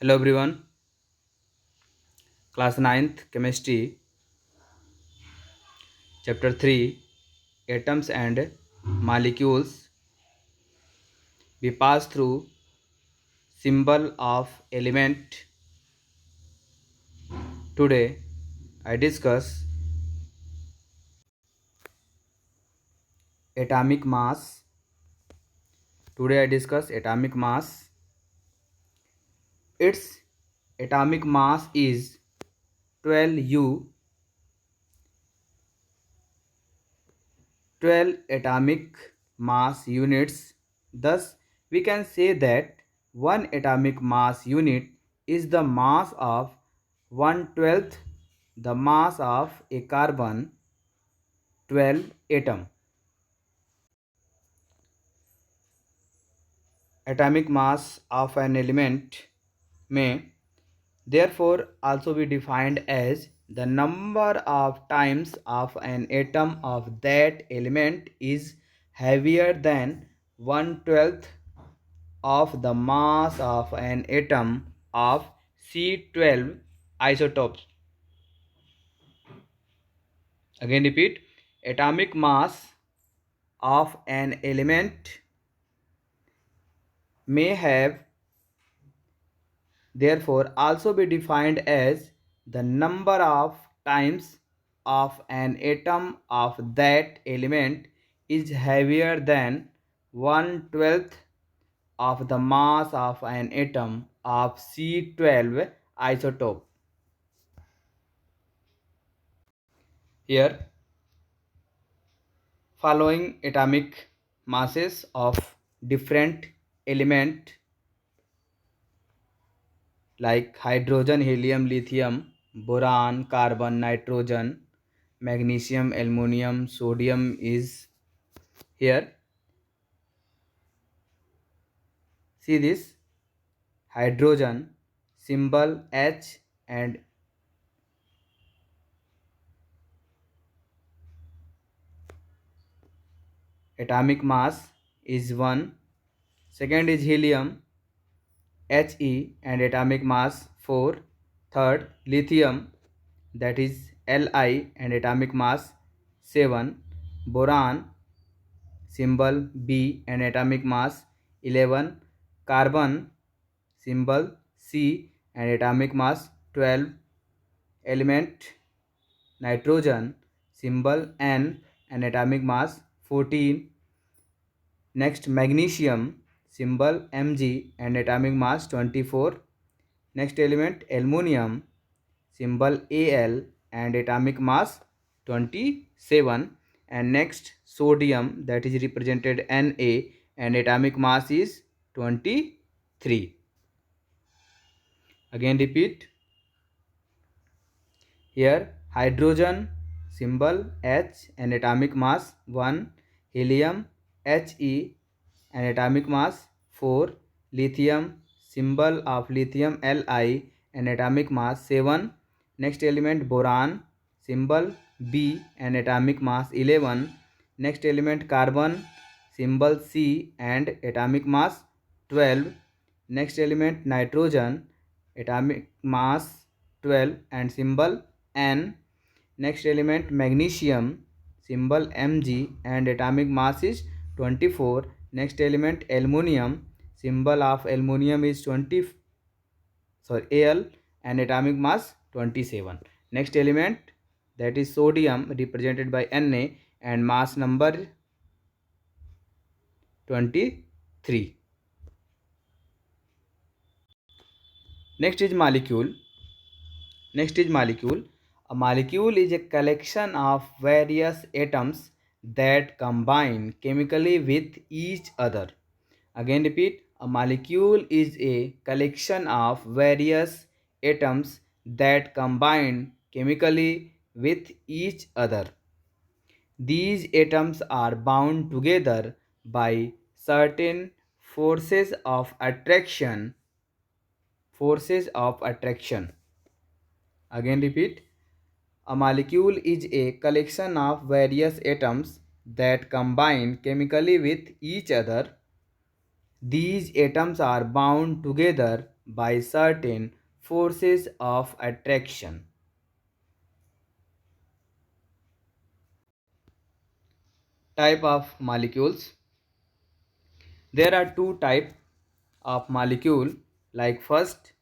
Hello everyone, class ninth chemistry, chapter 3, atoms and molecules. We pass through symbol of element. Today I discuss atomic mass. Today I discuss atomic mass. Its atomic mass is 12U. 12 atomic mass units. Thus, we can say that one atomic mass unit is the mass of 1/12 the mass of a carbon 12 atom. Atomic mass of an element may therefore also be defined as the number of times of an atom of that element is heavier than 1/12 of the mass of an atom of C12 isotopes. Again repeat, atomic mass of an element may have therefore also be defined as the number of times of an atom of that element is heavier than 1/12 of the mass of an atom of C12 isotope. Here, following atomic masses of different element like hydrogen, helium, lithium, boron, carbon, nitrogen, magnesium, aluminum, sodium is here. See this hydrogen symbol H and atomic mass is 1. Second is helium He and atomic mass 4. Third lithium that is Li and atomic mass 7. Boron symbol B and atomic mass 11. Carbon symbol C and atomic mass 12. Element nitrogen symbol N and atomic mass 14. Next magnesium symbol Mg and atomic mass 24. Next element aluminum symbol Al and atomic mass 27. And next sodium that is represented Na and atomic mass is 23. Again repeat, here hydrogen symbol H and atomic mass 1. Helium He and atomic mass 4. Lithium symbol of lithium Li and atomic mass 7. Next element boron symbol B and atomic mass 11. Next element carbon symbol C and atomic mass 12. Next element nitrogen atomic mass 12 and symbol N. Next element magnesium symbol Mg and atomic mass is 24. Next element aluminum symbol of aluminum is Al and atomic mass 27. Next element that is sodium represented by Na and mass number 23. Next is molecule. Next is molecule. A molecule is a collection of various atoms that combine chemically with each other. Again repeat, a molecule is a collection of various atoms that combine chemically with each other. These atoms are bound together by certain forces of attraction. Forces of attraction. Again repeat, a molecule is a collection of various atoms that combine chemically with each other. These atoms are bound together by certain forces of attraction. Type of molecules. There are two types of molecule, like first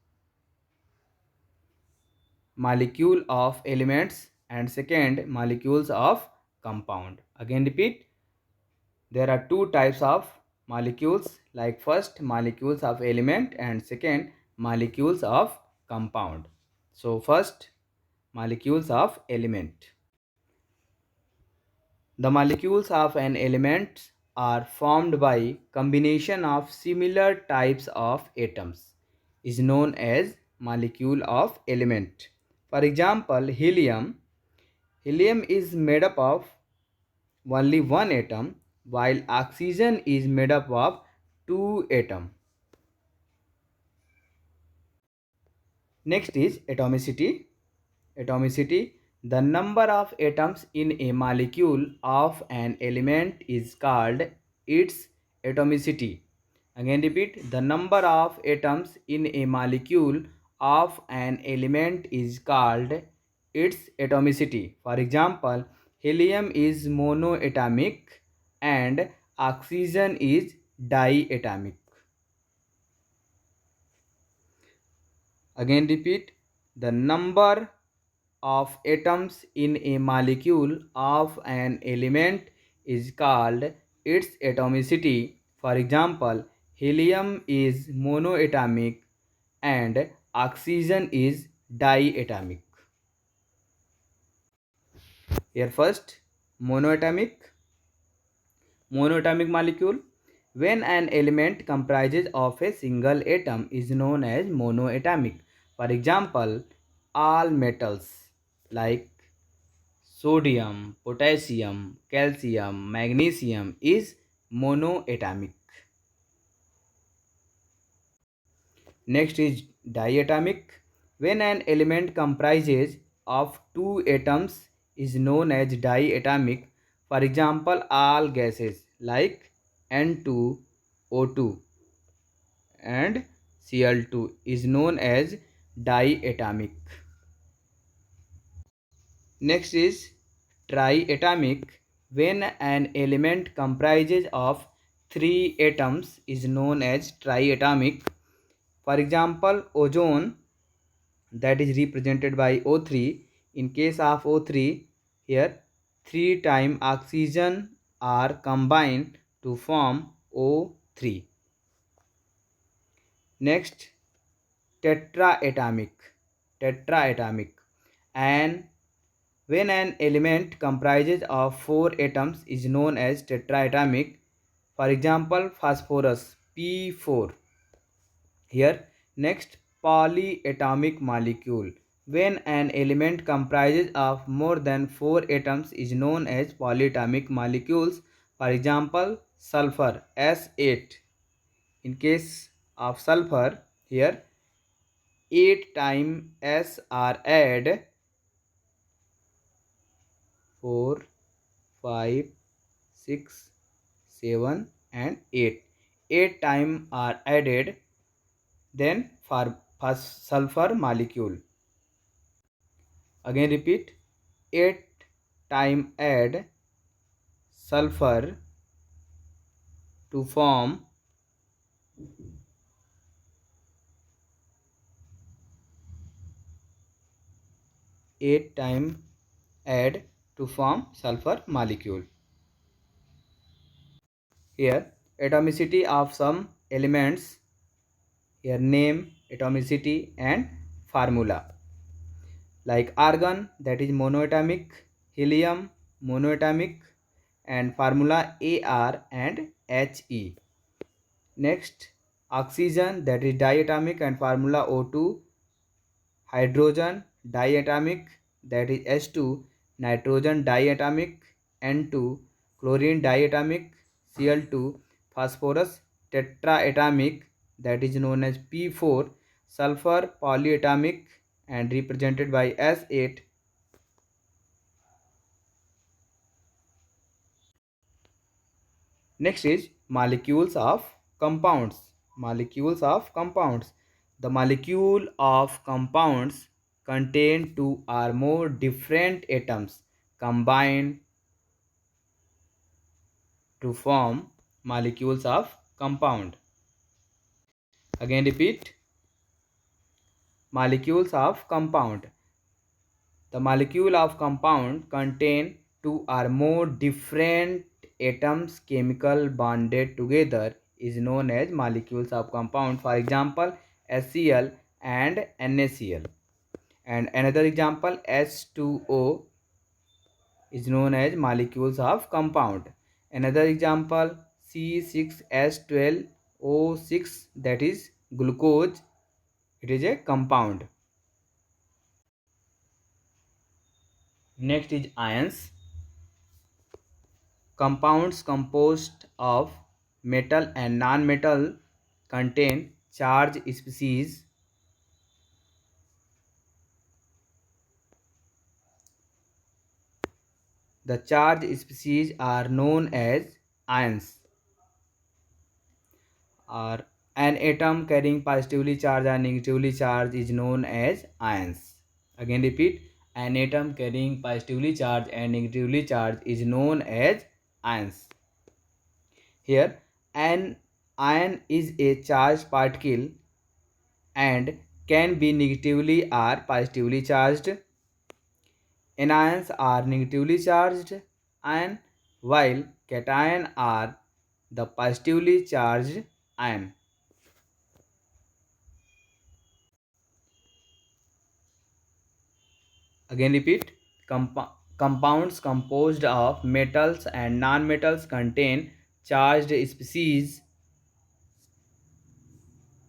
molecule of elements and second molecules of compound. Again repeat, there are two types of molecules, like first molecules of element and second molecules of compound. So first, molecules of element. The molecules of an element are formed by combination of similar types of atoms, is known as molecule of element. For example, helium. Helium is made up of only one atom, while oxygen is made up of two atoms. Next is atomicity. Atomicity. The number of atoms in a molecule of an element is called its atomicity. Again repeat, the number of atoms in a molecule of an element is called its atomicity. For example, helium is monoatomic and oxygen is diatomic. Again repeat, the number of atoms in a molecule of an element is called its atomicity. For example, helium is monoatomic and oxygen is diatomic. Here first, monoatomic. Monoatomic molecule. When an element comprises of a single atom is known as monoatomic. For example, all metals like sodium, potassium, calcium, magnesium is monoatomic. Next is diatomic. When an element comprises of two atoms is known as diatomic. For example, all gases like N2O2 and Cl2 is known as diatomic. Next is triatomic. When an element comprises of three atoms is known as triatomic. For example, ozone, that is represented by O3. In case of O3, here 3 times oxygen are combined to form O3. Next, tetraatomic. Tetraatomic. And when an element comprises of four atoms is known as tetraatomic. For example, phosphorus P4. Here, next, polyatomic molecule. When an element comprises of more than four atoms is known as polyatomic molecules. For example, sulfur S8. In case of sulfur, here 8 times S are added, 4, 5, 6, 7 and 8. 8 times are added, then for sulfur molecule. Again repeat, 8 times add sulfur to form 8 times add to form sulfur molecule. Here atomicity of some elements, here name, atomicity and formula. Like argon, that is monoatomic, helium monoatomic and formula Ar and He. Next, oxygen, that is diatomic and formula O2, hydrogen diatomic, that is H2, nitrogen diatomic N2, chlorine diatomic Cl2, phosphorus tetraatomic, that is known as P4, sulfur polyatomic and represented by S8. Next is molecules of compounds. Molecules of compounds. The molecule of compounds contain two or more different atoms combined to form molecules of compound. Again repeat, molecules of compound. The molecule of compound contain two or more different atoms chemical bonded together is known as molecules of compound. For example, HCl and NaCl. And another example, H2O is known as molecules of compound. Another example, C6H12O6, that is glucose, it is a compound. Next is ions. Compounds composed of metal and non-metal contain charge species. The charge species are known as ions. Or an atom carrying positively charged or negatively charged is known as ions. Again repeat, an atom carrying positively charged and negatively charged is known as ions. Here, an ion is a charged particle and can be negatively or positively charged. Anions are negatively charged ion, while cation are the positively charged ion. Again repeat, compounds composed of metals and non-metals contain charged species.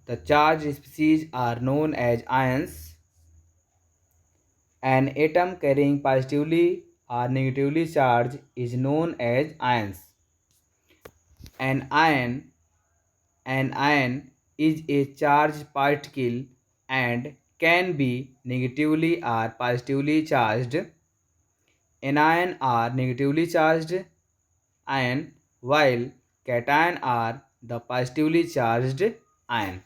The charged species are known as ions. An atom carrying positively or negatively charged is known as ions. An ion, an ion is a charged particle and can be negatively or positively charged. Anion are negatively charged ion, while cation are the positively charged ion.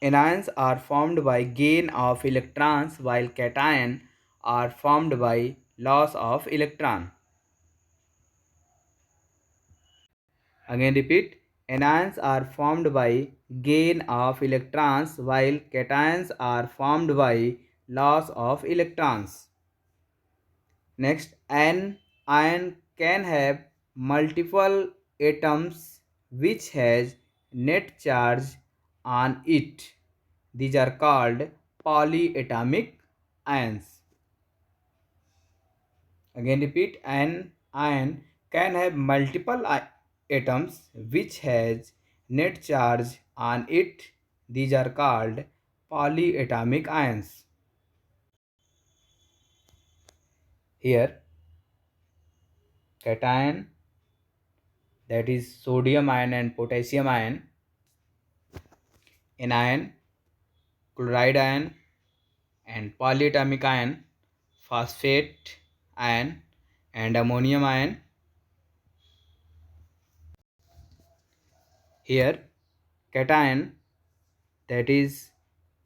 Anions are formed by gain of electrons, while cation are formed by loss of electron. Again repeat, anions are formed by gain of electrons, while cations are formed by loss of electrons. Next, an ion can have multiple atoms which has net charge on it. These are called polyatomic ions. Again repeat, an ion can have multiple atoms which has net charge on it. These are called polyatomic ions. Here, cation, that is sodium ion and potassium ion, anion, chloride ion and polyatomic ion, phosphate ion and ammonium ion. Here, cation, that is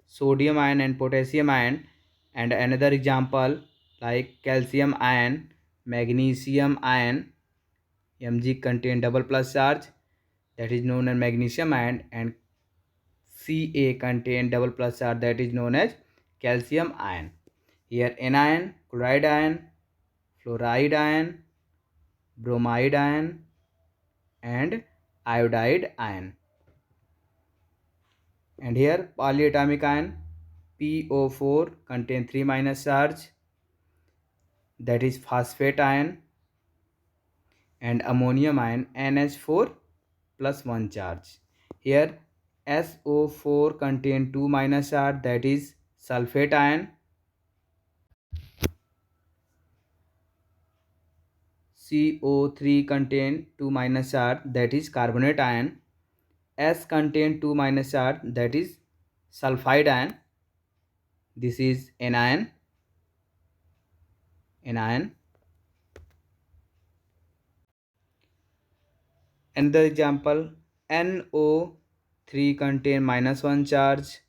sodium ion and potassium ion, and another example like calcium ion, magnesium ion. Mg contain double plus charge, that is known as magnesium ion, and Ca contain double plus charge, that is known as calcium ion. Here anion, chloride ion, fluoride ion, bromide ion and iodide ion. And here polyatomic ion, PO4 contain 3 minus charge, that is phosphate ion, and ammonium ion NH4 plus 1 charge. Here SO4 contain 2 minus charge, that is sulfate ion. CO3 contain 2 minus charge, that is carbonate ion. S contain 2 minus charge, that is sulfide ion. This is anion. Another example, NO3 contain -1 charge.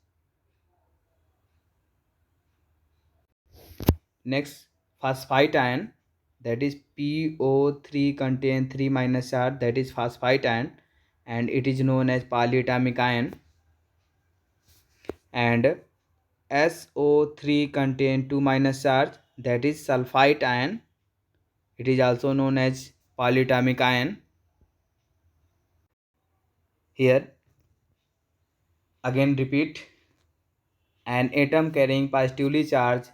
Next, phosphite ion, that is PO3 contain 3 minus charge, that is phosphite ion, and it is known as polyatomic ion. And SO3 contain 2 minus charge, that is sulfite ion, it is also known as polyatomic ion. Here again repeat, an atom carrying positively charged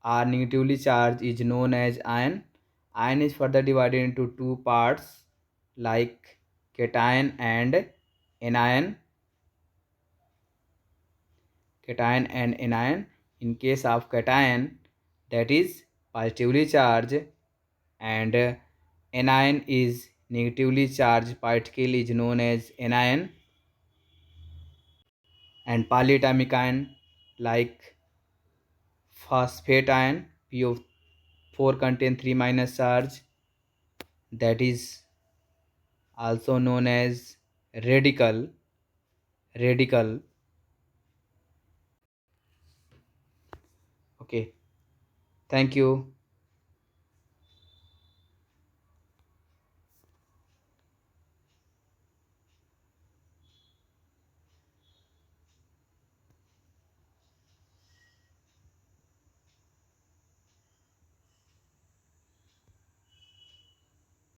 or negatively charged is known as ion. Ion is further divided into two parts like cation and anion. Cation and anion. In case of cation, that is positively charged, and anion is negatively charged particle is known as anion. And polyatomic ion like phosphate ion, PO4 contain 3 minus charge, that is also known as radical. Okay, thank you.